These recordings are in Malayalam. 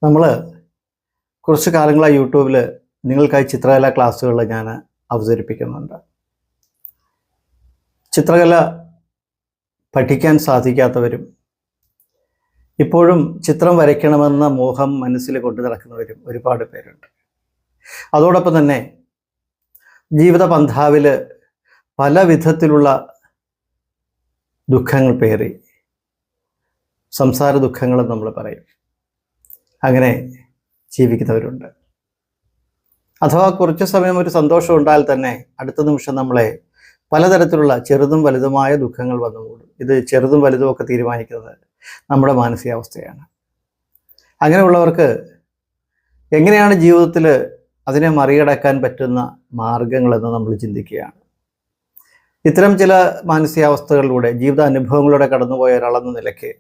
നമ്മൾ കുറച്ച് കാലങ്ങളായി യൂട്യൂബിൽ നിങ്ങൾക്കായി ചിത്രകല ക്ലാസ്സുകൾ ഞാൻ അവതരിപ്പിക്കുന്നുണ്ട്. ചിത്രകല പഠിക്കാൻ സാധിക്കാത്തവരും ഇപ്പോഴും ചിത്രം വരയ്ക്കണമെന്ന മോഹം മനസ്സിൽ കൊണ്ടു നടക്കുന്നവരും ഒരുപാട് പേരുണ്ട്. അതോടൊപ്പം തന്നെ ജീവിത പന്ഥാവിൽ പല വിധത്തിലുള്ള ദുഃഖങ്ങൾ പേറി, സംസാര ദുഃഖങ്ങളും നമ്മൾ പറയും, അങ്ങനെ ജീവിക്കുന്നവരുണ്ട്. അഥവാ കുറച്ച് സമയം ഒരു സന്തോഷം ഉണ്ടായാൽ തന്നെ അടുത്ത നിമിഷം നമ്മളെ പലതരത്തിലുള്ള ചെറുതും വലുതുമായ ദുഃഖങ്ങൾ വന്നുകൂടും. ഇത് ചെറുതും വലുതും ഒക്കെ തീരുമാനിക്കുന്നത് നമ്മുടെ മാനസികാവസ്ഥയാണ്. അങ്ങനെയുള്ളവർക്ക് എങ്ങനെയാണ് ജീവിതത്തിൽ അതിനെ മറികടക്കാൻ പറ്റുന്ന മാർഗങ്ങളെന്ന് നമ്മൾ ചിന്തിക്കുകയാണ്. ഇത്തരം ചില മാനസികാവസ്ഥകളിലൂടെ ജീവിത അനുഭവങ്ങളിലൂടെ കടന്നുപോയ ഒരാളെന്ന നിലയ്ക്ക്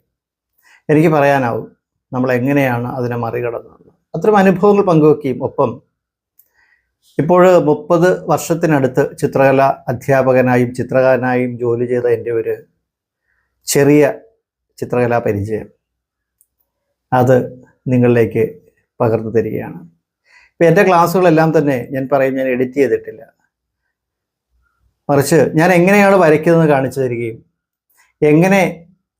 എനിക്ക് പറയാനാവും നമ്മൾ എങ്ങനെയാണ് അതിനെ മറികടന്നത്. അത്തരം അനുഭവങ്ങൾ പങ്കുവെക്കുകയും ഒപ്പം ഇപ്പോൾ 30 വർഷത്തിനടുത്ത് ചിത്രകല അധ്യാപകനായും ചിത്രകാരനായും ജോലി ചെയ്ത എൻ്റെ ഒരു ചെറിയ ചിത്രകലാ പരിചയം അത് നിങ്ങളിലേക്ക് പകർന്നു തരികയാണ്. ഇപ്പം എൻ്റെ ക്ലാസ്സുകളെല്ലാം തന്നെ ഞാൻ എഡിറ്റ് ചെയ്തിട്ടില്ല, മറിച്ച് ഞാൻ എങ്ങനെയാണ് വരയ്ക്കുന്നത് കാണിച്ചു തരികയും എങ്ങനെ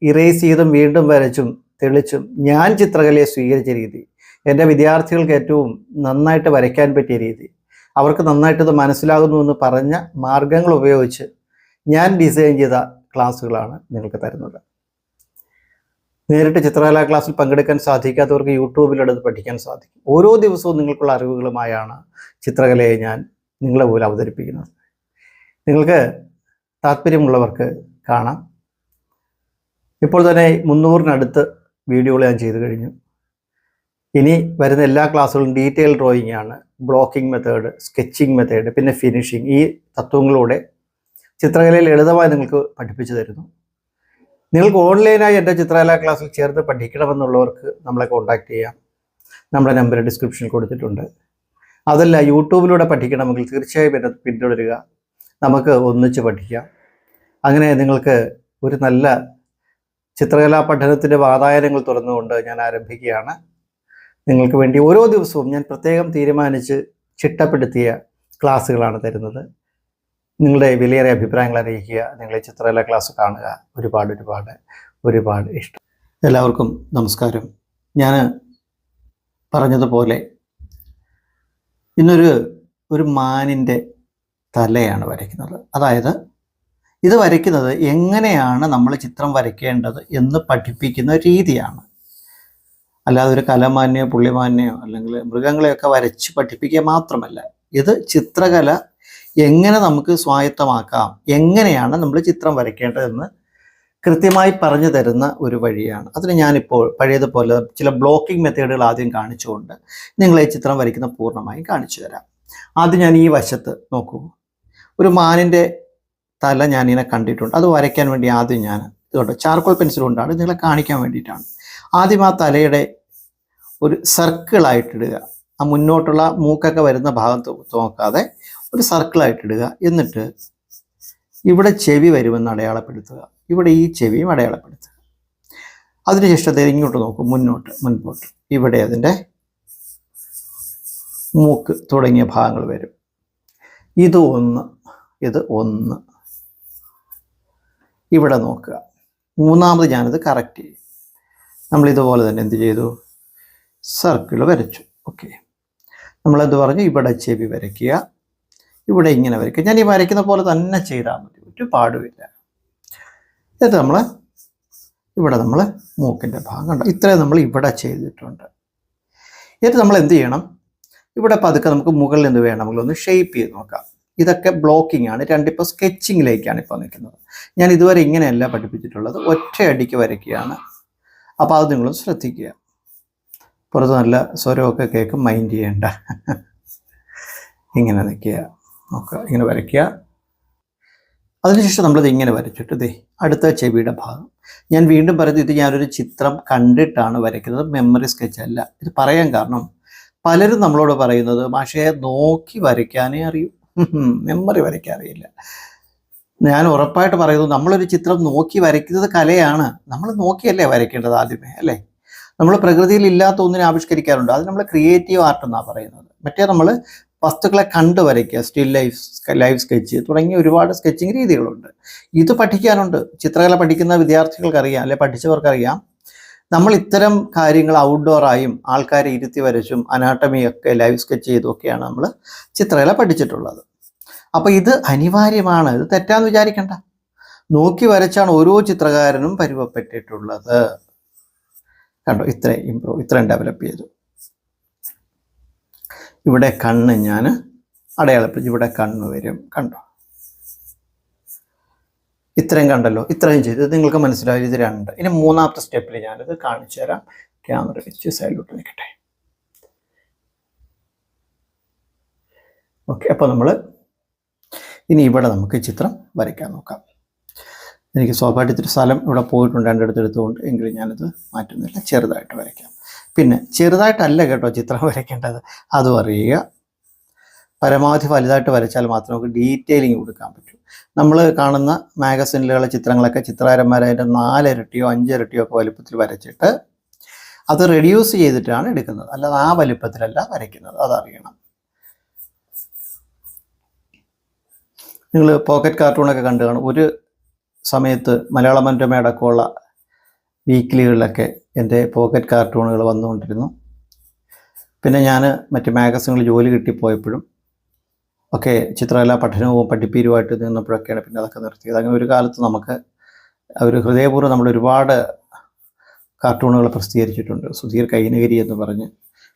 ഇറേസ് ചെയ്തും വീണ്ടും വരച്ചും തെളിച്ചും ഞാൻ ചിത്രകലയെ സ്വീകരിച്ച രീതി, എൻ്റെ വിദ്യാർത്ഥികൾക്ക് ഏറ്റവും നന്നായിട്ട് വരയ്ക്കാൻ പറ്റിയ രീതി, അവർക്ക് നന്നായിട്ടത് മനസ്സിലാകുന്നു എന്ന് പറഞ്ഞ മാർഗങ്ങൾ ഉപയോഗിച്ച് ഞാൻ ഡിസൈൻ ചെയ്ത ക്ലാസ്സുകളാണ് നിങ്ങൾക്ക് തരുന്നത്. നേരിട്ട് ചിത്രകലാ ക്ലാസ്സിൽ പങ്കെടുക്കാൻ സാധിക്കാത്തവർക്ക് യൂട്യൂബിലൂടെ പഠിക്കാൻ സാധിക്കും. ഓരോ ദിവസവും നിങ്ങൾക്കുള്ള അറിവുകളുമായാണ് ചിത്രകലയെ ഞാൻ നിങ്ങളെ പോലെ അവതരിപ്പിക്കുന്നത്. നിങ്ങൾക്ക് താല്പര്യമുള്ളവർക്ക് കാണാം. ഇപ്പോൾ തന്നെ 300-നടുത്ത് വീഡിയോകൾ ഞാൻ ചെയ്തു കഴിഞ്ഞു. ഇനി വരുന്ന എല്ലാ ക്ലാസ്സുകളും ഡീറ്റെയിൽ ഡ്രോയിങ് ആണ്. ബ്ലോക്കിംഗ് മെത്തേഡ്, സ്കെച്ചിങ് മെത്തേഡ്, പിന്നെ ഫിനിഷിങ്, ഈ തത്വങ്ങളിലൂടെ ചിത്രകലയിൽ ലളിതമായി നിങ്ങൾക്ക് പഠിപ്പിച്ചു തരുന്നു. നിങ്ങൾക്ക് ഓൺലൈനായി എൻ്റെ ചിത്രകലാ ക്ലാസ്സിൽ ചേർത്ത് പഠിക്കണമെന്നുള്ളവർക്ക് നമ്മളെ കോൺടാക്റ്റ് ചെയ്യാം. നമ്മുടെ നമ്പർ ഡിസ്ക്രിപ്ഷനിൽ കൊടുത്തിട്ടുണ്ട്. അതല്ല യൂട്യൂബിലൂടെ പഠിക്കണമെങ്കിൽ തീർച്ചയായും എന്നെ പിന്തുടരുക. നമുക്ക് ഒന്നിച്ച് പഠിക്കാം. അങ്ങനെ നിങ്ങൾക്ക് ഒരു നല്ല ചിത്രകലാ പഠനത്തിൻ്റെ വാതായനങ്ങൾ തുറന്നുകൊണ്ട് ഞാൻ ആരംഭിക്കുകയാണ്. നിങ്ങൾക്ക് വേണ്ടി ഓരോ ദിവസവും ഞാൻ പ്രത്യേകം തീരുമാനിച്ച് ചിട്ടപ്പെടുത്തിയ ക്ലാസ്സുകളാണ് തരുന്നത്. നിങ്ങളുടെ വിലയേറിയ അഭിപ്രായങ്ങൾ അറിയിക്കുക. നിങ്ങളെ ചിത്രകലാ ക്ലാസ് കാണുക. ഒരുപാട് ഇഷ്ടം. എല്ലാവർക്കും നമസ്കാരം. ഞാൻ പറഞ്ഞതുപോലെ ഇന്നൊരു മാനിൻ്റെ തലയാണ് വരയ്ക്കുന്നത്. അതായത് ഇത് വരയ്ക്കുന്നത് എങ്ങനെയാണ് നമ്മൾ ചിത്രം വരയ്ക്കേണ്ടത് എന്ന് പഠിപ്പിക്കുന്ന രീതിയാണ്. അല്ലാതെ ഒരു കലമാന്യോ പുള്ളിമാന്യോ അല്ലെങ്കിൽ മൃഗങ്ങളെയൊക്കെ വരച്ച് പഠിപ്പിക്കുക മാത്രമല്ല, ഇത് ചിത്രകല എങ്ങനെ നമുക്ക് സ്വായത്തമാക്കാം, എങ്ങനെയാണ് നമ്മൾ ചിത്രം വരയ്ക്കേണ്ടതെന്ന് കൃത്യമായി പറഞ്ഞു തരുന്ന ഒരു വഴിയാണ്. അതിന് ഞാനിപ്പോൾ പഴയതുപോലെ ചില ബ്ലോക്കിംഗ് മെത്തേഡുകൾ ആദ്യം കാണിച്ചുകൊണ്ട് നിങ്ങളെ ചിത്രം വരയ്ക്കുന്ന പൂർണ്ണമായും കാണിച്ചു തരാം. ആദ്യം ഞാൻ ഈ വശത്ത് നോക്കൂ, ഒരു മാനിൻ്റെ തല ഞാനിങ്ങനെ കണ്ടിട്ടുണ്ട്. അത് വരയ്ക്കാൻ വേണ്ടി ആദ്യം ഞാൻ ഇതുകൊണ്ട് ചാർക്കോൾ പെൻസിൽ കൊണ്ടാണ് നിങ്ങളെ കാണിക്കാൻ വേണ്ടിയിട്ടാണ്. ആദ്യം ആ തലയുടെ ഒരു സർക്കിളായിട്ടിടുക. ആ മുന്നോട്ടുള്ള മൂക്കൊക്കെ വരുന്ന ഭാഗത്ത് നോക്കാതെ ഒരു സർക്കിളായിട്ടിടുക. എന്നിട്ട് ഇവിടെ ചെവി വരുമെന്ന് അടയാളപ്പെടുത്തുക. ഇവിടെ ഈ ചെവിയും അടയാളപ്പെടുത്തുക. അതിനുശേഷം ഇങ്ങോട്ട് നോക്കും, മുൻപോട്ട്. ഇവിടെ അതിൻ്റെ മൂക്ക് തുടങ്ങിയ ഭാഗങ്ങൾ വരും. ഇത് ഒന്ന്. ഇവിടെ നോക്കുക. മൂന്നാമത് ഞാനത് കറക്റ്റ് ചെയ്യും. നമ്മളിതുപോലെ തന്നെ എന്ത് ചെയ്തു, സർക്കിൾ വരച്ചു. ഓക്കെ, നമ്മളെന്ത് പറഞ്ഞു, ഇവിടെ ചെവി വരയ്ക്കുക, ഇവിടെ ഇങ്ങനെ വരയ്ക്കുക. ഞാൻ ഈ വരയ്ക്കുന്ന പോലെ തന്നെ ചെയ്താൽ മതി, ഒരു പാടുമില്ല. ഇത് ഇവിടെ നമ്മൾ മൂക്കിൻ്റെ ഭാഗം കണ്ടോ, ഇത്രയും നമ്മൾ ഇവിടെ ചെയ്തിട്ടുണ്ട്. എന്നിട്ട് നമ്മൾ എന്ത് ചെയ്യണം, ഇവിടെ പതുക്കെ നമുക്ക് മുകളിൽ എന്ത് വേണമെങ്കിലും ഒന്ന് ഷേപ്പ് ചെയ്ത് നോക്കാം. ഇതൊക്കെ ബ്ലോക്കിംഗ് ആണ്. രണ്ടിപ്പോൾ സ്കെച്ചിങ്ങിലേക്കാണ് ഇപ്പോൾ നിൽക്കുന്നത്. ഞാൻ ഇതുവരെ ഇങ്ങനെയല്ല പഠിപ്പിച്ചിട്ടുള്ളത്, ഒറ്റയടിക്ക് വരയ്ക്കുകയാണ്. അപ്പോൾ അത് നിങ്ങളും ശ്രദ്ധിക്കുക. പുറത്ത് നല്ല സ്വരമൊക്കെ കേൾക്കും, മൈൻഡ് ചെയ്യേണ്ട. ഇങ്ങനെ നിൽക്കുക, നോക്കുക, ഇങ്ങനെ വരയ്ക്കുക. അതിനുശേഷം നമ്മളിത് ഇങ്ങനെ വരച്ചിട്ട് അടുത്ത ചെവിയുടെ ഭാഗം. ഞാൻ വീണ്ടും പറയുന്നത്, ഇത് ഞാനൊരു ചിത്രം കണ്ടിട്ടാണ് വരയ്ക്കുന്നത്, മെമ്മറി സ്കെച്ച് അല്ല. ഇത് പറയാൻ കാരണം പലരും നമ്മളോട് പറയുന്നത്, മാഷേ നോക്കി വരയ്ക്കാനേ അറിയൂ, മെമ്മറി വരയ്ക്കാൻ അറിയില്ല. ഞാൻ ഉറപ്പായിട്ട് പറയുന്നു, നമ്മളൊരു ചിത്രം നോക്കി വരയ്ക്കുന്നത് കലയാണ്. നമ്മൾ നോക്കിയല്ലേ വരയ്ക്കേണ്ടത് ആദ്യമേ, അല്ലേ? നമ്മൾ പ്രകൃതിയിൽ ഇല്ലാത്ത ഒന്നിനെ ആവിഷ്കരിക്കാറുണ്ട്. അത് നമ്മൾ ക്രിയേറ്റീവ് ആർട്ട് എന്നാണ് പറയുന്നത്. മറ്റേ നമ്മൾ വസ്തുക്കളെ കണ്ടു വരയ്ക്കുക, സ്റ്റിൽ ലൈഫ് സ്കെച്ച് തുടങ്ങിയ ഒരുപാട് സ്കെച്ചിങ് രീതികളുണ്ട്. ഇത് പഠിക്കാനുണ്ട്. ചിത്രകല പഠിക്കുന്ന വിദ്യാർത്ഥികൾക്കറിയാം, അല്ലെ പഠിച്ചവർക്കറിയാം, നമ്മൾ ഇത്തരം കാര്യങ്ങൾ ഔട്ട്ഡോറായും ആൾക്കാരെ ഇരുത്തി വരച്ചും അനാട്ടമിയൊക്കെ ലൈവ് സ്കെച്ച് ചെയ്തൊക്കെയാണ് നമ്മൾ ചിത്രകല പഠിച്ചിട്ടുള്ളത്. അപ്പോൾ ഇത് അനിവാര്യമാണ്. ഇത് തെറ്റാന്ന് വിചാരിക്കണ്ട. നോക്കി വരച്ചാണ് ഓരോ ചിത്രകാരനും പരുവപ്പെട്ടിട്ടുള്ളത്. കണ്ടോ, ഇത്രയും ഡെവലപ്പ് ചെയ്തു. ഇവിടെ കണ്ണ് ഞാൻ അടയാളപ്പെടുത്തി, ഇവിടെ കണ്ണ് വരും. കണ്ടോ, ഇത്രയും കണ്ടല്ലോ, ഇത്രയും ചെയ്തു. ഇത് നിങ്ങൾക്ക് മനസ്സിലായി. ഇത് 2. ഇനി 3ാമത്തെ സ്റ്റെപ്പിൽ ഞാനിത് കാണിച്ചു തരാം. ക്യാമറ വെച്ച് സൈഡിലോട്ട് നിൽക്കട്ടെ. ഓക്കെ, അപ്പോൾ നമ്മൾ ഇനി ഇവിടെ നമുക്ക് ചിത്രം വരയ്ക്കാൻ നോക്കാം. എനിക്ക് സ്വാഭാവികത്തിൽ സ്ഥലം ഇവിടെ പോയിട്ടുണ്ട്, 2 എടുത്തെടുത്തുകൊണ്ട്, എങ്കിലും ഞാനിത് മാറ്റുന്നില്ല. ചെറുതായിട്ട് വരയ്ക്കാം. പിന്നെ ചെറുതായിട്ടല്ല കേട്ടോ ചിത്രം വരയ്ക്കേണ്ടത്, അതും അറിയുക. പരമാവധി വലുതായിട്ട് വരച്ചാൽ മാത്രമേ നമുക്ക് ഡീറ്റെയിലിംഗ് കൊടുക്കാൻ പറ്റൂ. നമ്മൾ കാണുന്ന മാഗസിനിലുള്ള ചിത്രങ്ങളൊക്കെ ചിത്രകാരന്മാർ അതിൻ്റെ 4 ഇരട്ടിയോ 5 ഇരട്ടിയോ ഒക്കെ വലുപ്പത്തിൽ വരച്ചിട്ട് അത് റെഡ്യൂസ് ചെയ്തിട്ടാണ് എടുക്കുന്നത്, അല്ലാതെ ആ വലുപ്പത്തിലല്ല വരയ്ക്കുന്നത്. അതറിയണം. നിങ്ങൾ പോക്കറ്റ് കാർട്ടൂണൊക്കെ കണ്ടു കാണും. ഒരു സമയത്ത് മലയാള മനോരമ അടക്കമുള്ള വീക്കിലികളിലൊക്കെ എൻ്റെ പോക്കറ്റ് കാർട്ടൂണുകൾ വന്നുകൊണ്ടിരുന്നു. പിന്നെ ഞാൻ മറ്റ് മാഗസിനുകളിൽ ജോലി കിട്ടിപ്പോയപ്പോഴും ഒക്കെ ചിത്രകലാ പഠനവും പഠിപ്പീരുമായിട്ട് നിന്നപ്പോഴൊക്കെയാണ് പിന്നെ അതൊക്കെ നിർത്തിയത്. അങ്ങനെ ഒരു കാലത്ത് നമുക്ക് ഒരു ഹൃദയപൂർവ്വം നമ്മൾ ഒരുപാട് കാർട്ടൂണുകൾ പ്രസിദ്ധീകരിച്ചിട്ടുണ്ട്. സുധീർ കൈനഗിരി എന്ന് പറഞ്ഞ്,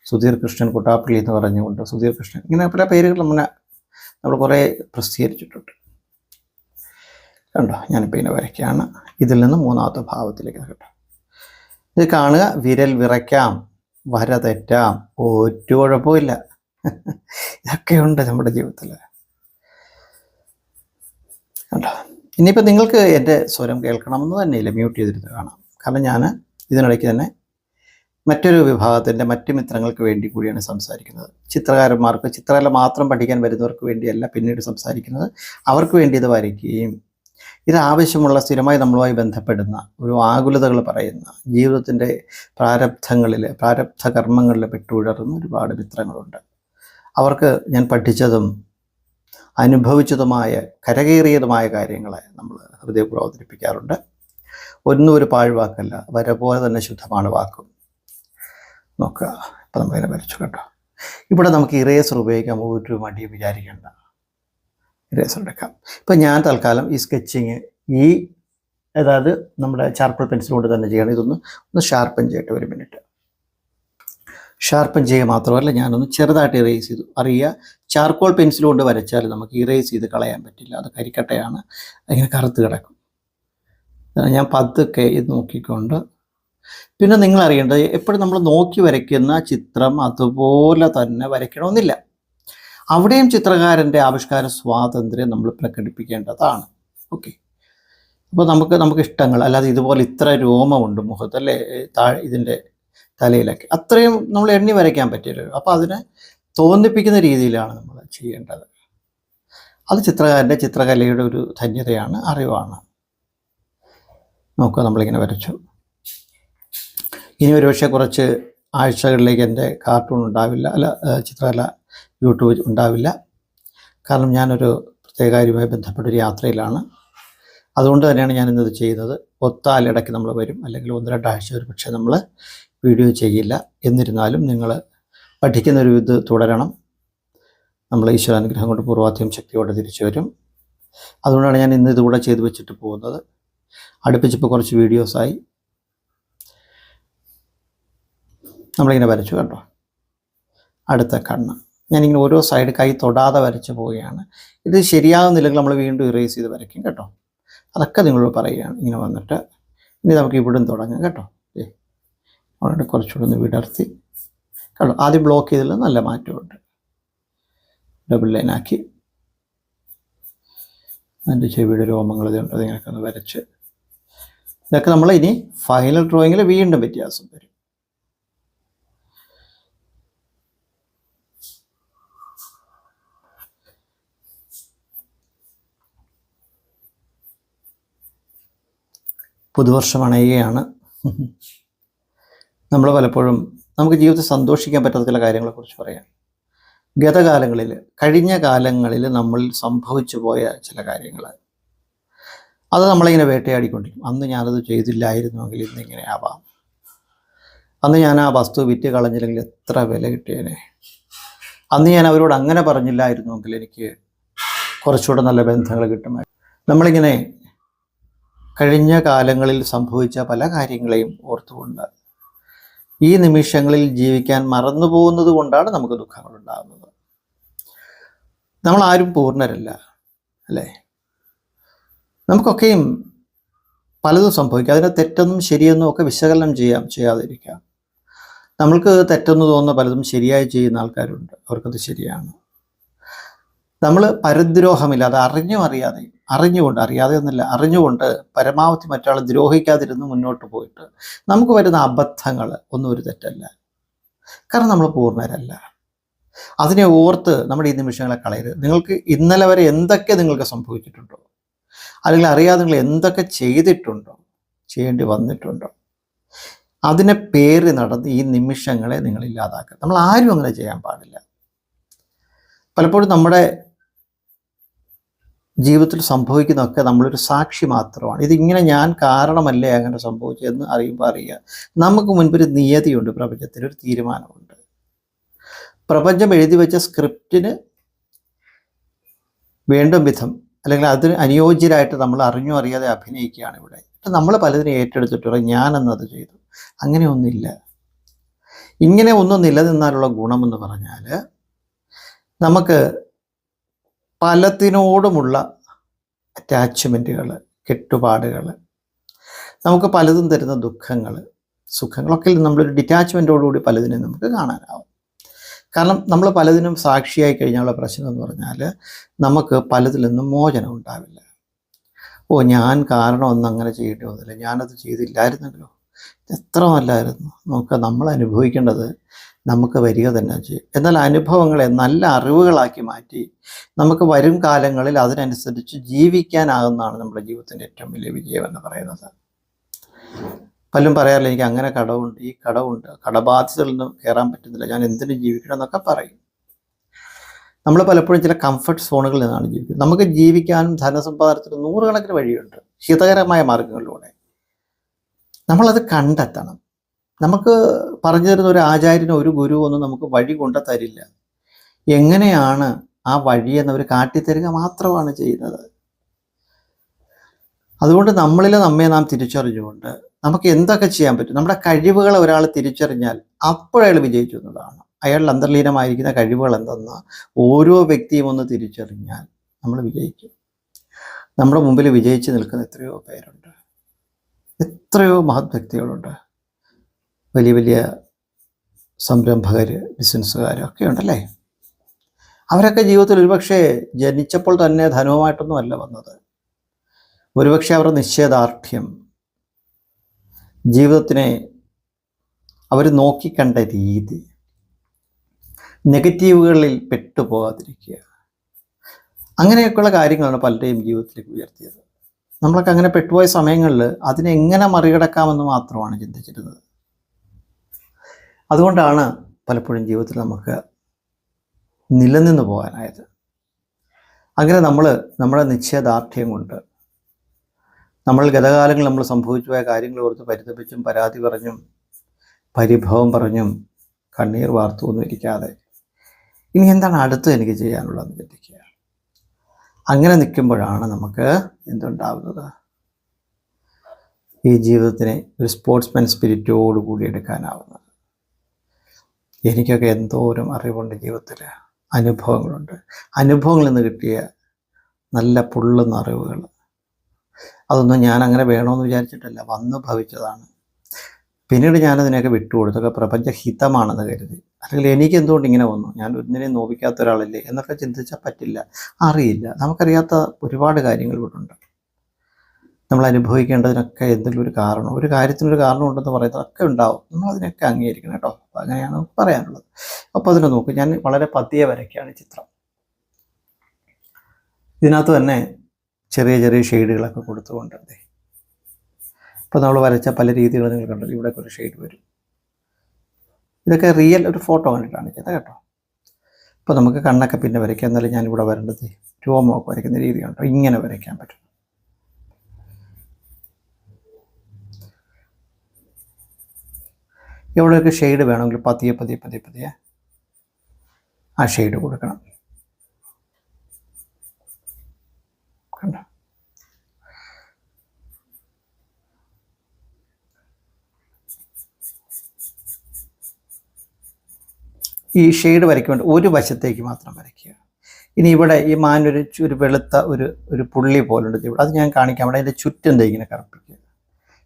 സുധീർ കൃഷ്ണൻ കുട്ടാപ്പള്ളി എന്ന് പറഞ്ഞുകൊണ്ട്, സുധീർ കൃഷ്ണൻ, ഇങ്ങനെ പല പേരുകൾ നമ്മൾ കുറേ പ്രസിദ്ധീകരിച്ചിട്ടുണ്ട്. കണ്ടോ, ഞാനിപ്പോൾ ഇങ്ങനെ വരയ്ക്കുകയാണ്. ഇതിൽ നിന്ന് 3ാമത്തെ ഭാവത്തിലേക്ക് കേട്ടോ. ഇത് കാണുക. വിരൽ വിറയ്ക്കാം, വര തെറ്റാം, ഒരു കുഴപ്പമില്ല. ഇതൊക്കെയുണ്ട് നമ്മുടെ ജീവിതത്തിൽ. കണ്ടോ, ഇനിയിപ്പോൾ നിങ്ങൾക്ക് എൻ്റെ സ്വരം കേൾക്കണമെന്ന് തന്നെയില്ല, മ്യൂട്ട് ചെയ്തിരുന്ന് കാണാം. കാരണം ഞാൻ ഇതിനിടയ്ക്ക് തന്നെ മറ്റൊരു വിഭാഗത്തിൻ്റെ മറ്റ് മിത്രങ്ങൾക്ക് വേണ്ടി കൂടിയാണ് സംസാരിക്കുന്നത്. ചിത്രകാരന്മാർക്ക്, ചിത്രകല മാത്രം പഠിക്കാൻ വരുന്നവർക്ക് വേണ്ടിയല്ല പിന്നീട് സംസാരിക്കുന്നത്. അവർക്ക് വേണ്ടി ഇത് വരയ്ക്കുകയും ഇത് ആവശ്യമുള്ള, സ്ഥിരമായി നമ്മളുമായി ബന്ധപ്പെടുന്ന, ഒരു ആകുലതകൾ പറയുന്ന, ജീവിതത്തിൻ്റെ പ്രാരബ്ധ കർമ്മങ്ങളിൽ പെട്ടുഴറുന്ന ഒരുപാട് മിത്രങ്ങളുണ്ട്. അവർക്ക് ഞാൻ പഠിച്ചതും അനുഭവിച്ചതുമായ കരകയറിയതുമായ കാര്യങ്ങളെ നമ്മൾ ഹൃദയപൂർവ്വം അവതരിപ്പിക്കാറുണ്ട്. ഒന്നും ഒരു പാഴ്വാക്കല്ല, വര പോലെ തന്നെ ശുദ്ധമാണ് വാക്കും. നോക്കുക, ഇപ്പം നമ്മളിങ്ങനെ വരച്ചു കേട്ടോ. ഇവിടെ നമുക്ക് ഇറേസർ ഉപയോഗിക്കാൻ ഒരു മടിയും വിചാരിക്കേണ്ട. ഇറേസർ എടുക്കാം. ഇപ്പം ഞാൻ തൽക്കാലം ഈ സ്കെച്ചിങ് അതായത് നമ്മുടെ ചാർക്കോൾ പെൻസിൽ കൊണ്ട് തന്നെ ചെയ്യണം. ഒന്ന് ഷാർപ്പൻ ചെയ്യട്ടെ. 1 മിനിറ്റ് ഷാർപ്പൻ ചെയ്യുക മാത്രമല്ല, ഞാനൊന്ന് ചെറുതായിട്ട് ഇറേസ് ചെയ്തു. അറിയുക, ചാർക്കോൾ പെൻസിൽ കൊണ്ട് വരച്ചാൽ നമുക്ക് ഇറേസ് ചെയ്ത് കളയാൻ പറ്റില്ല. അത് കരിക്കട്ടയാണ്, അതിങ്ങനെ കറുത്ത് കിടക്കും. ഞാൻ പതുക്കെ ഇത് നോക്കിക്കൊണ്ട്, പിന്നെ നിങ്ങൾ അറിയേണ്ടത്, എപ്പോഴും നമ്മൾ നോക്കി വരയ്ക്കുന്ന ചിത്രം അതുപോലെ തന്നെ വരയ്ക്കണമെന്നില്ല. അവിടെയും ചിത്രകാരൻ്റെ ആവിഷ്കാര സ്വാതന്ത്ര്യം നമ്മൾ പ്രകടിപ്പിക്കേണ്ടതാണ്. ഓക്കെ, അപ്പോൾ നമുക്ക് ഇഷ്ടങ്ങൾ, അല്ലാതെ ഇതുപോലെ ഇത്ര രോമമുണ്ട് മുഖത്തല്ലേ, ഇതിൻ്റെ തലയിലൊക്കെ, അത്രയും നമ്മൾ എണ്ണി വരയ്ക്കാൻ പറ്റില്ലല്ലോ. അപ്പോൾ അതിനെ തോന്നിപ്പിക്കുന്ന രീതിയിലാണ് നമ്മൾ ചെയ്യേണ്ടത്. അത് ചിത്രകാരൻ്റെ ചിത്രകലയുടെ ഒരു ധന്യതയാണ്, അറിവാണ്. നോക്കുക, നമ്മളിങ്ങനെ വരച്ചു. ഇനി ഒരുപക്ഷെ കുറച്ച് ആഴ്ചകളിലേക്ക് എൻ്റെ കാർട്ടൂൺ ഉണ്ടാവില്ല, ചിത്രകല യൂട്യൂബ് ഉണ്ടാവില്ല. കാരണം ഞാനൊരു പ്രത്യേക കാര്യവുമായി ബന്ധപ്പെട്ടൊരു യാത്രയിലാണ്. അതുകൊണ്ട് തന്നെയാണ് ഞാനിന്നത് ചെയ്യുന്നത്. ഒത്താലിടയ്ക്ക് നമ്മൾ വരും, അല്ലെങ്കിൽ 1-2 ആഴ്ച ഒരു പക്ഷേ നമ്മൾ വീഡിയോ ചെയ്യില്ല. എന്നിരുന്നാലും നിങ്ങൾ പഠിക്കുന്നൊരു ഇത് തുടരണം. നമ്മൾ ഈശ്വരാനുഗ്രഹം കൊണ്ട് പൂർവാധികം ശക്തിയോടെ തിരിച്ചു വരും. അതുകൊണ്ടാണ് ഞാൻ ഇന്ന് ഇതുകൂടെ ചെയ്തു വെച്ചിട്ട് പോകുന്നത്. അടുപ്പിച്ചിപ്പോൾ കുറച്ച് വീഡിയോസായി. നമ്മളിങ്ങനെ വരച്ചു കേട്ടോ. അടുത്ത കണ്ണ് ഞാനിങ്ങനെ ഓരോ സൈഡ് കൈ തൊടാതെ വരച്ച് പോവുകയാണ്. ഇത് ശരിയാകുന്നില്ലെങ്കിൽ നമ്മൾ വീണ്ടും ഇറേസ് ചെയ്ത് വരയ്ക്കും കേട്ടോ. അതൊക്കെ നിങ്ങളോട് പറയുകയാണ്. ഇങ്ങനെ വന്നിട്ട് ഇനി നമുക്ക് ഇവിടും തുടങ്ങാം കേട്ടോ. അവിടെ കുറച്ചുകൂടെ ഒന്ന് വിടർത്തി കേട്ടോ. ആദ്യം ബ്ലോക്ക് ചെയ്തതിൽ നല്ല മാറ്റമുണ്ട്. ഡബിൾ ലൈനാക്കി അതിൻ്റെ ചെവിയുടെ രോമങ്ങൾ ഇതുണ്ട്, അതിങ്ങനെയൊക്കെ ഒന്ന് വരച്ച്, ഇതൊക്കെ നമ്മൾ ഇനി ഫൈനൽ ഡ്രോയിങ്ങിൽ വീണ്ടും വ്യത്യാസം വരും. പുതുവർഷം അണയുകയാണ്. നമ്മൾ പലപ്പോഴും നമുക്ക് ജീവിതത്തിൽ സന്തോഷിക്കാൻ പറ്റാത്ത ചില കാര്യങ്ങളെക്കുറിച്ച് പറയാം. ഗതകാലങ്ങളിൽ, കഴിഞ്ഞ കാലങ്ങളിൽ നമ്മൾ സംഭവിച്ചു പോയ ചില കാര്യങ്ങൾ, അത് നമ്മളിങ്ങനെ വേട്ടയാടിക്കൊണ്ടിരിക്കും. അന്ന് ഞാനത് ചെയ്തില്ലായിരുന്നുവെങ്കിൽ ഇന്നിങ്ങനെ ആവാം, അന്ന് ഞാൻ ആ വസ്തു വിറ്റ് കളഞ്ഞില്ലെങ്കിൽ എത്ര വില കിട്ടിയേനെ, അന്ന് ഞാൻ അവരോട് അങ്ങനെ പറഞ്ഞില്ലായിരുന്നുവെങ്കിൽ എനിക്ക് കുറച്ചുകൂടെ നല്ല ബന്ധങ്ങൾ കിട്ടുമായിരുന്നു. നമ്മളിങ്ങനെ കഴിഞ്ഞ കാലങ്ങളിൽ സംഭവിച്ച പല കാര്യങ്ങളെയും ഓർത്തുകൊണ്ട് ഈ നിമിഷങ്ങളിൽ ജീവിക്കാൻ മറന്നു പോകുന്നത് കൊണ്ടാണ് നമുക്ക് ദുഃഖങ്ങൾ ഉണ്ടാകുന്നത്. നമ്മളാരും പൂർണ്ണരല്ല, അല്ലേ? നമുക്കൊക്കെയും പലതും സംഭവിക്കാം. അതിനെ തെറ്റെന്നും ശരിയെന്നും ഒക്കെ വിശകലനം ചെയ്യാതിരിക്കാം. നമ്മൾക്ക് തെറ്റെന്ന് തോന്നുന്ന പലതും ശരിയായി ചെയ്യുന്ന ആൾക്കാരുണ്ട്, അവർക്കത് ശരിയാണ്. നമ്മൾ പരദ്രോഹമില്ലാതെ അറിഞ്ഞുകൊണ്ട് പരമാവധി മറ്റൊരാളെ ദ്രോഹിക്കാതിരുന്ന് മുന്നോട്ട് പോയിട്ട് നമുക്ക് വരുന്ന അബദ്ധങ്ങൾ ഒന്നും ഒരു തെറ്റല്ല. കാരണം നമ്മൾ പൂർണ്ണരല്ല. അതിനെ ഓർത്ത് നമ്മുടെ ഈ നിമിഷങ്ങളെ കളയരുത്. നിങ്ങൾക്ക് ഇന്നലെ വരെ എന്തൊക്കെ നിങ്ങൾക്ക് സംഭവിച്ചിട്ടുണ്ടോ, അല്ലെങ്കിൽ അറിയാതെ നിങ്ങൾ എന്തൊക്കെ ചെയ്യേണ്ടി വന്നിട്ടുണ്ടോ, അതിനെ പേറി നടന്ന് ഈ നിമിഷങ്ങളെ നിങ്ങൾ ഇല്ലാതാക്കുക. നമ്മൾ ആരും അങ്ങനെ ചെയ്യാൻ പാടില്ല. പലപ്പോഴും നമ്മുടെ ജീവിതത്തിൽ സംഭവിക്കുന്നതൊക്കെ നമ്മളൊരു സാക്ഷി മാത്രമാണ്. ഇതിങ്ങനെ ഞാൻ കാരണമല്ലേ അങ്ങനെ സംഭവിച്ചതെന്ന് അറിയുക. നമുക്ക് മുൻപൊരു നിയതിയുണ്ട്, പ്രപഞ്ചത്തിനൊരു തീരുമാനമുണ്ട്. പ്രപഞ്ചം എഴുതി വെച്ച സ്ക്രിപ്റ്റിന് വേണ്ടും വിധം, അല്ലെങ്കിൽ അതിന് അനുയോജ്യരായിട്ട് നമ്മൾ അറിയാതെ അഭിനയിക്കുകയാണ് ഇവിടെ. നമ്മൾ പലതിനും ഏറ്റെടുത്തിട്ട് ഞാനെന്നത് ചെയ്തു. അങ്ങനെയൊന്നുമില്ല. ഇങ്ങനെ ഒന്നും നിലനിന്നാലുള്ള ഗുണമെന്ന് പറഞ്ഞാൽ നമുക്ക് പലതിനോടുമുള്ള അറ്റാച്ച്മെൻറ്റുകൾ, കെട്ടുപാടുകൾ, നമുക്ക് പലതും തരുന്ന ദുഃഖങ്ങൾ, സുഖങ്ങളൊക്കെ നമ്മളൊരു ഡിറ്റാച്ച്മെൻറ്റോടുകൂടി പലതിനും നമുക്ക് കാണാനാവും. കാരണം നമ്മൾ പലതിനും സാക്ഷിയായി കഴിഞ്ഞാലുള്ള പ്രശ്നം എന്ന് പറഞ്ഞാൽ നമുക്ക് പലതിൽ നിന്നും മോചനം ഉണ്ടാവില്ല. ഞാൻ കാരണം ഒന്നും അങ്ങനെ ചെയ്യേണ്ടി വന്നില്ല, ഞാനത് ചെയ്തില്ലായിരുന്നല്ലോ, എത്ര നല്ലായിരുന്നു. നമ്മൾ അനുഭവിക്കേണ്ടത് നമുക്ക് വരിക തന്നെ ചെയ്യും. എന്നാൽ അനുഭവങ്ങളെ നല്ല അറിവുകളാക്കി മാറ്റി നമുക്ക് വരും കാലങ്ങളിൽ അതിനനുസരിച്ച് ജീവിക്കാനാകുന്നതാണ് നമ്മുടെ ജീവിതത്തിൻ്റെ ഏറ്റവും വലിയ വിജയം എന്ന് പറയുന്നത്. പലരും പറയാറില്ല, എനിക്ക് അങ്ങനെ കടമുണ്ട്, ഈ കടമുണ്ട്, കടബാധ്യതയിൽ നിന്നും കയറാൻ പറ്റുന്നില്ല, ഞാൻ എന്തിനു ജീവിക്കണം എന്നൊക്കെ പറയും. നമ്മൾ പലപ്പോഴും ചില കംഫർട്ട് സോണുകളിൽ നിന്നാണ് ജീവിക്കുന്നത്. നമുക്ക് ജീവിക്കാനും ധനസമ്പാദനത്തിനും നൂറുകണക്കിന് വഴിയുണ്ട്, ഹിതകരമായ മാർഗങ്ങളിലൂടെ. നമ്മളത് കണ്ടെത്തണം. നമുക്ക് പറഞ്ഞു തരുന്ന ഒരു ആചാര്യനോ ഒരു ഗുരുവോ ഒന്നും നമുക്ക് വഴി കൊണ്ടു തരില്ല. എങ്ങനെയാണ് ആ വഴിയെന്നവർ കാട്ടിത്തരിക മാത്രമാണ് ചെയ്യുന്നത്. അതുകൊണ്ട് നമ്മെ നാം തിരിച്ചറിഞ്ഞുകൊണ്ട് നമുക്ക് എന്തൊക്കെ ചെയ്യാൻ പറ്റും, നമ്മുടെ കഴിവുകളെ ഒരാൾ തിരിച്ചറിഞ്ഞാൽ അപ്പോഴയാൾ വിജയിച്ചു എന്നതാണ്. അയാളുടെ അന്തർലീനമായിരിക്കുന്ന കഴിവുകൾ എന്തെന്ന് ഓരോ വ്യക്തിയും ഒന്ന് തിരിച്ചറിഞ്ഞാൽ നമ്മൾ വിജയിക്കും. നമ്മുടെ മുമ്പിൽ വിജയിച്ച് നിൽക്കുന്ന എത്രയോ പേരുണ്ട്, എത്രയോ മഹത് വ്യക്തികളുണ്ട്, വലിയ വലിയ സംരംഭകർ, ബിസിനസ്സുകാരൊക്കെ ഉണ്ടല്ലേ. അവരൊക്കെ ജീവിതത്തിൽ ഒരുപക്ഷെ ജനിച്ചപ്പോൾ തന്നെ ധനവുമായിട്ടൊന്നും അല്ല വന്നത്. ഒരുപക്ഷെ അവരുടെ നിശ്ചയദാർഢ്യം, ജീവിതത്തിനെ അവർ നോക്കിക്കണ്ട രീതി, നെഗറ്റീവുകളിൽ പെട്ടുപോകാതിരിക്കുക, അങ്ങനെയൊക്കെയുള്ള കാര്യങ്ങളാണ് പലരുടെയും ജീവിതത്തിലേക്ക് ഉയർത്തിയത്. നമ്മളൊക്കെ അങ്ങനെ പെട്ടുപോയ സമയങ്ങളിൽ അതിനെ എങ്ങനെ മറികടക്കാമെന്ന് മാത്രമാണ് ചിന്തിച്ചിരുന്നത്. അതുകൊണ്ടാണ് പലപ്പോഴും ജീവിതത്തിൽ നമുക്ക് നിലനിന്ന് പോകാനായത്. അങ്ങനെ നമ്മുടെ നിശ്ചയദാർഢ്യം കൊണ്ട് നമ്മൾ ഗതകാലങ്ങളിൽ നമ്മൾ സംഭവിച്ചു പോയ കാര്യങ്ങൾ ഓർത്ത് പരിതപിച്ചും പരാതി പറഞ്ഞും പരിഭവം പറഞ്ഞും കണ്ണീർ വാർത്തൊന്നും ഇരിക്കാതെ ഇനി എന്താണ് അടുത്ത് എനിക്ക് ചെയ്യാനുള്ളതെന്ന് ചിന്തിക്കുക. അങ്ങനെ നിൽക്കുമ്പോഴാണ് നമുക്ക് എന്തുണ്ടാവുന്നത്, ഈ ജീവിതത്തിനെ ഒരു സ്പോർട്സ്മാൻ സ്പിരിറ്റോട് കൂടി എടുക്കാനാവുന്നത്. എനിക്കൊക്കെ എന്തോരം അറിവുണ്ട്, ജീവിതത്തിൽ അനുഭവങ്ങളുണ്ട്. അനുഭവങ്ങളിൽ നിന്ന് കിട്ടിയ നല്ല പൊള്ളുന്ന അറിവുകൾ, അതൊന്നും ഞാൻ അങ്ങനെ വേണമെന്ന് വിചാരിച്ചിട്ടല്ല, വന്ന് ഭവിച്ചതാണ്. പിന്നീട് ഞാനതിനെയൊക്കെ വിട്ടുകൊടുത്തൊക്കെ പ്രപഞ്ചഹിതമാണെന്ന് കരുതി, അല്ലെങ്കിൽ എനിക്ക് എന്തുകൊണ്ട് ഇങ്ങനെ വന്നു, ഞാൻ ഒന്നിനെയും നോവിക്കാത്ത ഒരാളല്ലേ എന്നൊക്കെ ചിന്തിച്ചാൽ പറ്റില്ല. അറിയില്ല, നമുക്കറിയാത്ത ഒരുപാട് കാര്യങ്ങൾ ഇവിടെ ഉണ്ട്. നമ്മൾ അനുഭവിക്കേണ്ടതിനൊക്കെ എന്തെങ്കിലും ഒരു കാരണം, ഒരു കാര്യത്തിനൊരു കാരണം ഉണ്ടെന്ന് പറയുന്നതൊക്കെ ഉണ്ടാവും. നമ്മളതിനൊക്കെ അംഗീകരിക്കണം കേട്ടോ. അപ്പോൾ അങ്ങനെയാണ് നമുക്ക് പറയാനുള്ളത്. അപ്പോൾ അതിനെ നോക്കും. ഞാൻ വളരെ പതിയെ വരയ്ക്കുകയാണ് ചിത്രം. ഇതിനകത്ത് തന്നെ ചെറിയ ചെറിയ ഷെയ്ഡുകളൊക്കെ കൊടുത്തുകൊണ്ട്, ഇപ്പോൾ നമ്മൾ വരച്ച പല രീതികൾ നിങ്ങൾ കണ്ടത്, ഇവിടെ ഒരു ഷെയ്ഡ് വരും, ഇതൊക്കെ റിയൽ ഒരു ഫോട്ടോ കണ്ടിട്ടാണ് ചെയ്തത് കേട്ടോ. ഇപ്പോൾ നമുക്ക് കണ്ണൊക്കെ പിന്നെ വരയ്ക്കാം. എന്നാലും ഞാനിവിടെ വരേണ്ടത് രോമമൊക്കെ വരയ്ക്കുന്ന രീതിയുണ്ടോ, ഇങ്ങനെ വരയ്ക്കാൻ പറ്റും. എവിടെയൊക്കെ ഷെയ്ഡ് വേണമെങ്കിൽ പതിയെ പതിയെ പതിയെ പതിയെ ആ ഷെയ്ഡ് കൊടുക്കണം. കണ്ടോ? ഈ ഷെയ്ഡ് വരയ്ക്കുമ്പോൾ ഒരു വശത്തേക്ക് മാത്രം വരയ്ക്കുക. ഇനി ഇവിടെ ഈ ഒരു വെളുത്ത ഒരു പുള്ളി പോലുണ്ട് ഇവിടെ, അത് ഞാൻ കാണിക്കാം. അവിടെ അതിൻ്റെ ചുറ്റും ഇങ്ങനെ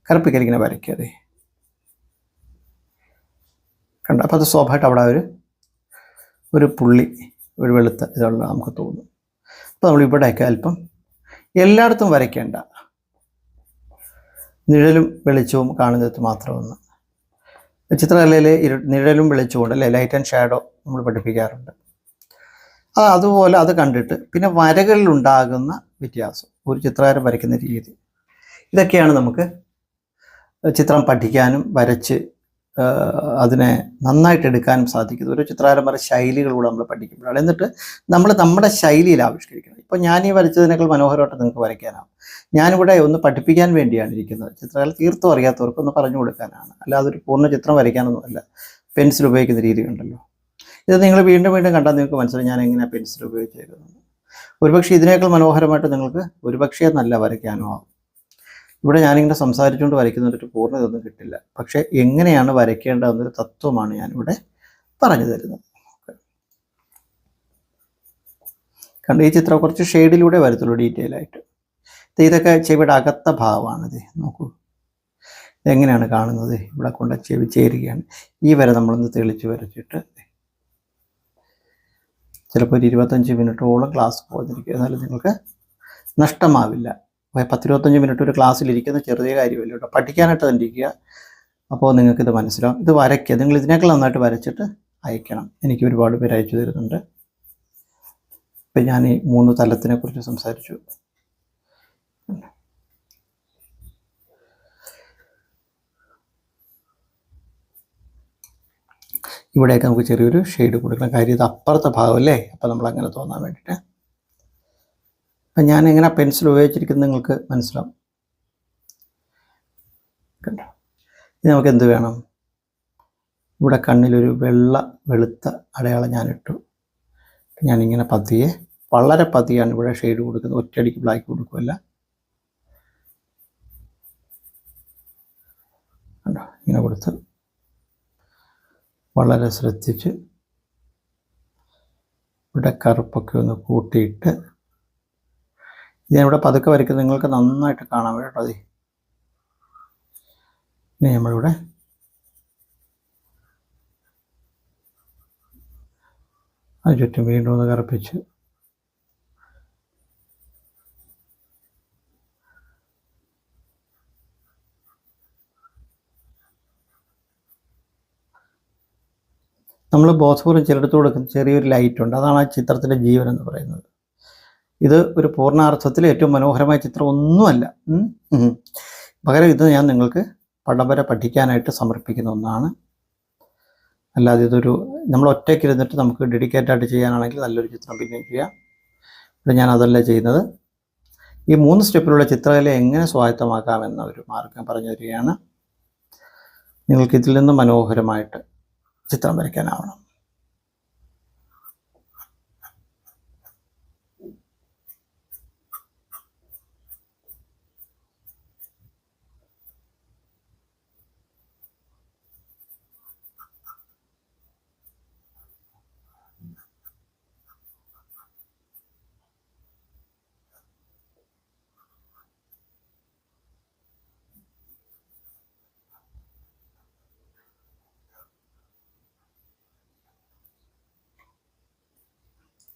കറുപ്പിക്കൽ ഇങ്ങനെ വരയ്ക്കുക. കണ്ടോ? അപ്പോൾ അത് സ്വാഭാവികമായിട്ട് അവിടെ ഒരു പുള്ളി, ഒരു വെളുത്ത ഇതുള്ള നമുക്ക് തോന്നും. അപ്പോൾ നമ്മൾ ഇവിടെയൊക്കെ അല്പം, എല്ലായിടത്തും വരയ്ക്കേണ്ട, നിഴലും വെളിച്ചവും കാണുന്നിടത്ത് മാത്രമൊന്ന്. ചിത്രകലയിൽ നിഴലും വെളിച്ചവും അല്ലേ, ലൈറ്റ് ആൻഡ് ഷാഡോ നമ്മൾ പഠിപ്പിക്കാറുണ്ട്. അതുപോലെ അത് കണ്ടിട്ട് പിന്നെ വരകളിലുണ്ടാകുന്ന വ്യത്യാസം, ഒരു ചിത്രകാരൻ വരയ്ക്കുന്ന രീതി, ഇതൊക്കെയാണ് നമുക്ക് ചിത്രം പഠിക്കാനും വരച്ച് അതിനെ നന്നായിട്ട് എടുക്കാനും സാധിക്കുന്നത്. ഒരു ചിത്രകാരന്മാരുടെ ശൈലികളിലൂടെ നമ്മൾ പഠിക്കുമ്പോഴാണ്. എന്നിട്ട് നമ്മൾ നമ്മുടെ ശൈലിയിൽ ആവിഷ്കരിക്കണം. ഇപ്പോൾ ഞാൻ ഈ വരച്ചതിനേക്കാൾ മനോഹരമായിട്ട് നിങ്ങൾക്ക് വരയ്ക്കാനാവും. ഞാനിവിടെ ഒന്ന് പഠിപ്പിക്കാൻ വേണ്ടിയാണ് ഇരിക്കുന്നത്. ചിത്രകല തീർത്തും അറിയാത്തവർക്ക് ഒന്ന് പറഞ്ഞു കൊടുക്കാനാണ്, അല്ലാതെ ഒരു പൂർണ്ണ ചിത്രം വരയ്ക്കാനൊന്നുമല്ല. പെൻസിൽ ഉപയോഗിക്കുന്ന രീതി ഉണ്ടല്ലോ, ഇത് നിങ്ങൾ വീണ്ടും വീണ്ടും കണ്ടാൽ നിങ്ങൾക്ക് മനസ്സിലായി ഞാൻ എങ്ങനെയാണ് പെൻസിൽ ഉപയോഗിച്ചേക്കുന്നത്. ഒരുപക്ഷെ ഇതിനേക്കാൾ മനോഹരമായിട്ട് നിങ്ങൾക്ക് ഒരുപക്ഷെ നല്ല വരയ്ക്കാനോ ആവും. ഇവിടെ ഞാനിങ്ങനെ സംസാരിച്ചുകൊണ്ട് വരയ്ക്കുന്നൊരു പൂർണ്ണത ഒന്നും കിട്ടില്ല. പക്ഷേ എങ്ങനെയാണ് വരയ്ക്കേണ്ടതെന്നൊരു തത്വമാണ് ഞാനിവിടെ പറഞ്ഞു തരുന്നത്. കണ്ട് ഈ ചിത്രം കുറച്ച് ഷെയ്ഡിലൂടെ വരത്തുള്ളൂ, ഡീറ്റെയിൽ ആയിട്ട്. ഇതൊക്കെ ചെവിയുടെ അകത്ത ഭാഗമാണിത്. നോക്കൂ എങ്ങനെയാണ് കാണുന്നത്. ഇവിടെ കൊണ്ട് ചെവി ചേരുകയാണ്. ഈ വര നമ്മളൊന്ന് തെളിച്ച് വരച്ചിട്ട് ചിലപ്പോൾ ഒരു 25 മിനിറ്റോളം ക്ലാസ് പോയിരിക്കും. എന്നാലും നിങ്ങൾക്ക് നഷ്ടമാവില്ല. 10-25 മിനിറ്റ് ഒരു ക്ലാസ്സിലിരിക്കുന്ന ചെറിയ കാര്യമല്ല കേട്ടോ, പഠിക്കാനായിട്ട് തന്നെ ഇരിക്കുക. അപ്പോൾ നിങ്ങൾക്കിത് മനസ്സിലാവും. ഇത് വരയ്ക്കുക, നിങ്ങൾ ഇതിനേക്കാൾ നന്നായിട്ട് വരച്ചിട്ട് അയക്കണം. എനിക്ക് ഒരുപാട് പേര് അയച്ചു തരുന്നുണ്ട്. ഇപ്പം ഞാൻ ഈ 3 തലത്തിനെ കുറിച്ച് സംസാരിച്ചു. ഇവിടെയൊക്കെ നമുക്ക് ചെറിയൊരു ഷെയ്ഡ് കൊടുക്കണം. കാര്യം ഇത് അപ്പുറത്തെ ഭാഗമല്ലേ, അപ്പോൾ നമ്മളങ്ങനെ തോന്നാൻ വേണ്ടിയിട്ട്. അപ്പം ഞാൻ എങ്ങനെ പെൻസിൽ ഉപയോഗിച്ചിരിക്കുന്നത് നിങ്ങൾക്ക് മനസ്സിലാവും. കണ്ടോ? ഇനി നമുക്ക് എന്ത് വേണം? ഇവിടെ കണ്ണിലൊരു വെളുത്ത അടയാളം ഞാനിട്ടു. ഞാനിങ്ങനെ പതിയെ, വളരെ പതിയാണ് ഇവിടെ ഷെയ്ഡ് കൊടുക്കുന്നത്. ഒറ്റയടിക്ക് ബ്ലാക്ക് കൊടുക്കുമല്ല. കണ്ടോ? ഇങ്ങനെ കൊടുത്ത് വളരെ ശ്രദ്ധിച്ച് ഇവിടെ കറുപ്പൊക്കെ ഒന്ന് കൂട്ടിയിട്ട്, ഞാനിവിടെ പതുക്കെ വരയ്ക്കുന്നത് നിങ്ങൾക്ക് നന്നായിട്ട് കാണാൻ വേണ്ടി കേട്ടോ. ഇനി നമ്മളിവിടെ അത് ചുറ്റും വീണ്ടും ഒന്ന് കറുപ്പിച്ച് നമ്മൾ ബോധപൂർവ്വം ചിലടത്ത് കൊടുക്കുന്ന ചെറിയൊരു ലൈറ്റുണ്ട്. അതാണ് ആ ചിത്രത്തിൻ്റെ ജീവൻ എന്ന് പറയുന്നത്. ഇത് ഒരു പൂർണ്ണാർത്ഥത്തിൽ ഏറ്റവും മനോഹരമായ ചിത്രം ഒന്നുമല്ല. പകരം ഇത് ഞാൻ നിങ്ങൾക്ക് പടം പഠിക്കാനായിട്ട് സമർപ്പിക്കുന്ന ഒന്നാണ്. അല്ലാതെ ഇതൊരു നമ്മൾ ഒറ്റയ്ക്കിരുന്നിട്ട് നമുക്ക് ഡെഡിക്കേറ്റായിട്ട് ചെയ്യാനാണെങ്കിൽ നല്ലൊരു ചിത്രം പിന്നെയും ചെയ്യാം. ഇവിടെ ഞാൻ അതല്ല ചെയ്യുന്നത്. ഈ 3 സ്റ്റെപ്പിലുള്ള ചിത്രകല എങ്ങനെ സ്വായത്തമാക്കാമെന്ന ഒരു മാർഗം പറഞ്ഞു തരികയാണ്. നിങ്ങൾക്ക് ഇതിൽ നിന്ന് മനോഹരമായിട്ട് ചിത്രം വരയ്ക്കാനാവണം.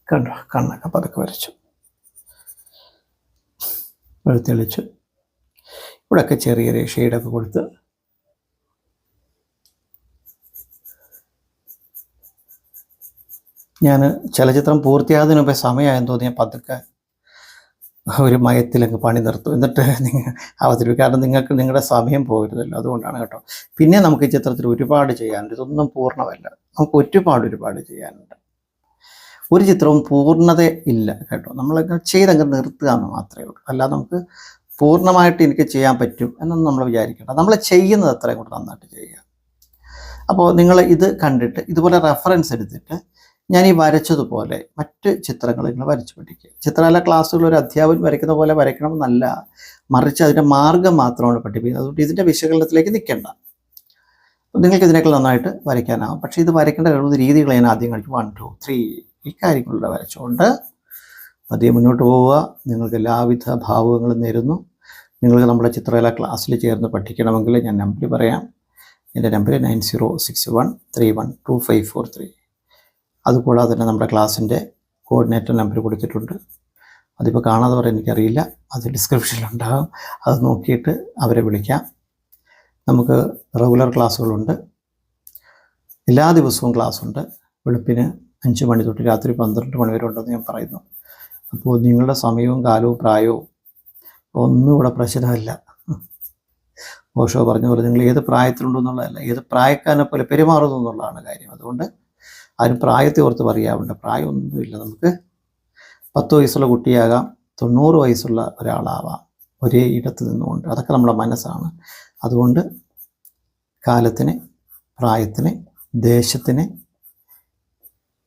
കണ്ടോ? കണ്ണൊക്കെ പതുക്കെ വരച്ചു, വെളുത്തെളിച്ചു. ഇവിടെയൊക്കെ ചെറിയ ചെറിയ ഷെയ്ഡൊക്കെ കൊടുത്ത് ഞാൻ ചലച്ചിത്രം പൂർത്തിയാകുന്നതിന് മുമ്പേ സമയമായെന്ന് തോന്നിയാൽ പതുക്കെ ഒരു മയത്തിലങ്ങ് പണി നിർത്തും, എന്നിട്ട് നിങ്ങൾ അവതരിപ്പിക്കും. കാരണം നിങ്ങൾക്ക് നിങ്ങളുടെ സമയം പോകരുതല്ലോ, അതുകൊണ്ടാണ് കേട്ടോ. പിന്നെ നമുക്ക് ഈ ചിത്രത്തിൽ ഒരുപാട് ചെയ്യാനുണ്ട്, ഇതൊന്നും പൂർണ്ണമല്ല, നമുക്ക് ഒരുപാട് ചെയ്യാനുണ്ട്. ഒരു ചിത്രവും പൂർണ്ണത ഇല്ല കേട്ടോ, നമ്മളൊക്കെ ചെയ്തങ്ങ് നിർത്തുക എന്ന് മാത്രമേ ഉള്ളൂ. അല്ലാതെ നമുക്ക് പൂർണ്ണമായിട്ട് എനിക്ക് ചെയ്യാൻ പറ്റും എന്നൊന്നും നമ്മൾ വിചാരിക്കേണ്ട. നമ്മൾ ചെയ്യുന്നത് അത്രയും കൂടെ നന്നായിട്ട് ചെയ്യുക. അപ്പോൾ നിങ്ങൾ ഇത് കണ്ടിട്ട് ഇതുപോലെ റെഫറൻസ് എടുത്തിട്ട് ഞാൻ ഈ വരച്ചതുപോലെ മറ്റ് ചിത്രങ്ങൾ നിങ്ങൾ വരച്ച് പഠിക്കുക. ചിത്രകല ക്ലാസ്സുകൾ ഒരു അധ്യാപകൻ വരയ്ക്കുന്ന പോലെ വരയ്ക്കണമെന്നല്ല, മറിച്ച് അതിൻ്റെ മാർഗ്ഗം മാത്രമാണ് പഠിപ്പിക്കുന്നത്. അതുകൊണ്ട് ഇതിൻ്റെ വിശകലനത്തിലേക്ക് നിൽക്കേണ്ട. നിങ്ങൾക്ക് ഇതിനേക്കാൾ നന്നായിട്ട് വരയ്ക്കാനാവും. പക്ഷേ ഇത് വരയ്ക്കേണ്ട 70 രീതികൾ ഞാൻ ആദ്യം കാണിച്ചു. 1 2 3 ഈ കാര്യങ്ങളിലൂടെ വരച്ചുകൊണ്ട് പതിയെ മുന്നോട്ട് പോവുക. നിങ്ങൾക്ക് എല്ലാവിധ ഭാവുകങ്ങളും നേരുന്നു. നിങ്ങൾക്ക് നമ്മുടെ ചിത്രകല ക്ലാസ്സിൽ ചേർന്ന് പഠിക്കണമെങ്കിൽ ഞാൻ നമ്പർ പറയാം. എൻ്റെ നമ്പർ 9061312543. അതുകൂടാതെ തന്നെ നമ്മുടെ ക്ലാസ്സിൻ്റെ കോർഡിനേറ്റർ നമ്പർ കൊടുത്തിട്ടുണ്ട്. അതിപ്പോൾ കാണാതെ പറയാൻ എനിക്കറിയില്ല, അത് ഡിസ്ക്രിപ്ഷനിലുണ്ടാകും. അത് നോക്കിയിട്ട് അവരെ വിളിക്കാം. നമുക്ക് റെഗുലർ ക്ലാസ്സുകളുണ്ട്, എല്ലാ ദിവസവും ക്ലാസ്സുണ്ട്. വെളുപ്പിന് 5 മണി തൊട്ട് രാത്രി 12 മണി വരെ ഉണ്ടെന്ന് ഞാൻ പറയുന്നു. അപ്പോൾ നിങ്ങളുടെ സമയവും കാലവും പ്രായവും ഒന്നും ഇവിടെ പ്രശ്നമല്ല. ഓഷോ പറഞ്ഞ പോലെ നിങ്ങൾ ഏത് പ്രായത്തിലുണ്ടെന്നുള്ളതല്ല, ഏത് പ്രായക്കാരനെ പോലെ പെരുമാറുന്നു എന്നുള്ളതാണ് കാര്യം. അതുകൊണ്ട് ആരും പ്രായത്തെ ഓർത്ത് പറയാറുണ്ട്, പ്രായമൊന്നുമില്ല. നമുക്ക് 10 വയസ്സുള്ള കുട്ടിയാകാം, 90 വയസ്സുള്ള ഒരാളാവാം, ഒരേ ഇടത്ത് നിന്നുകൊണ്ട്. അതൊക്കെ നമ്മുടെ മനസ്സാണ്. അതുകൊണ്ട് കാലത്തിന്, പ്രായത്തിന്, ദേശത്തിന്,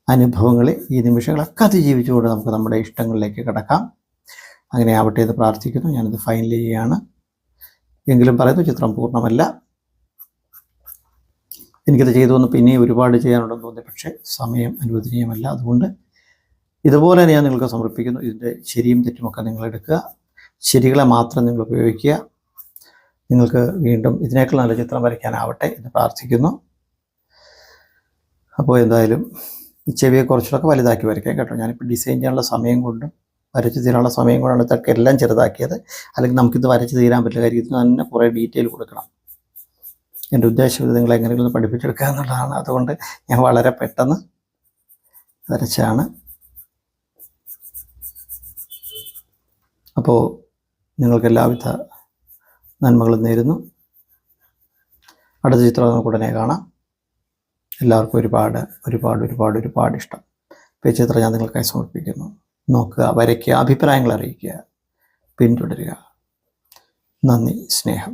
അനുഭവങ്ങളെ, ഈ നിമിഷങ്ങളൊക്കെ അതിജീവിച്ചുകൊണ്ട് നമുക്ക് നമ്മുടെ ഇഷ്ടങ്ങളിലേക്ക് കിടക്കാം. അങ്ങനെ ആവട്ടെ എന്ന് പ്രാർത്ഥിക്കുന്നു. ഞാനിത് ഫൈനൽ ചെയ്യുകയാണ്. എങ്കിലും പറയുന്നു, ചിത്രം പൂർണ്ണമല്ല. എനിക്കത് ചെയ്തു വന്ന് പിന്നെയും ഒരുപാട് ചെയ്യാനുണ്ടെന്ന് തോന്നി, പക്ഷേ സമയം അനുവദനീയമല്ല. അതുകൊണ്ട് ഇതുപോലെ ഞാൻ നിങ്ങൾക്ക് സമർപ്പിക്കുന്നു. ഇതിൻ്റെ ശരിയും തെറ്റുമൊക്കെ നിങ്ങൾ എടുക്കുക, ശരികളെ മാത്രം നിങ്ങൾ ഉപയോഗിക്കുക. നിങ്ങൾക്ക് വീണ്ടും ഇതിനേക്കാൾ നല്ല ചിത്രം വരയ്ക്കാനാവട്ടെ എന്ന് പ്രാർത്ഥിക്കുന്നു. അപ്പോൾ എന്തായാലും ചെവിയെ കുറച്ചുകൂടെ വലുതാക്കി വരയ്ക്കാം കേട്ടോ. ഞാനിപ്പോൾ ഡിസൈൻ ചെയ്യാനുള്ള സമയം കൊണ്ടും വരച്ച് തീരാനുള്ള സമയം കൊണ്ടാണ് ഇതൊക്കെ എല്ലാം ചെറുതാക്കിയത്. അല്ലെങ്കിൽ നമുക്കിത് വരച്ച് തീരാൻ പറ്റില്ല, കാര്യം ഇതിന് തന്നെ കുറേ ഡീറ്റെയിൽ കൊടുക്കണം. എൻ്റെ ഉദ്ദേശം ഇത് നിങ്ങൾ എങ്ങനെയെങ്കിലും പഠിപ്പിച്ചെടുക്കുക എന്നുള്ളതാണ്. അതുകൊണ്ട് ഞാൻ വളരെ പെട്ടെന്ന് വരച്ചാണ്. അപ്പോൾ നിങ്ങൾക്ക് എല്ലാവിധ നന്മകളും നേരുന്നു. അടുത്ത ചിത്രം നമുക്ക് ഉടനെ കാണാം. എല്ലാവർക്കും ഒരുപാട് ഇഷ്ടം. ഇപ്പോൾ ഈ ചിത്രം ഞാൻ നിങ്ങൾക്കായി സമർപ്പിക്കുന്നു. നോക്കുക, വരയ്ക്കുക, അഭിപ്രായങ്ങൾ അറിയിക്കുക, പിന്തുടരുക. നന്ദി, സ്നേഹം.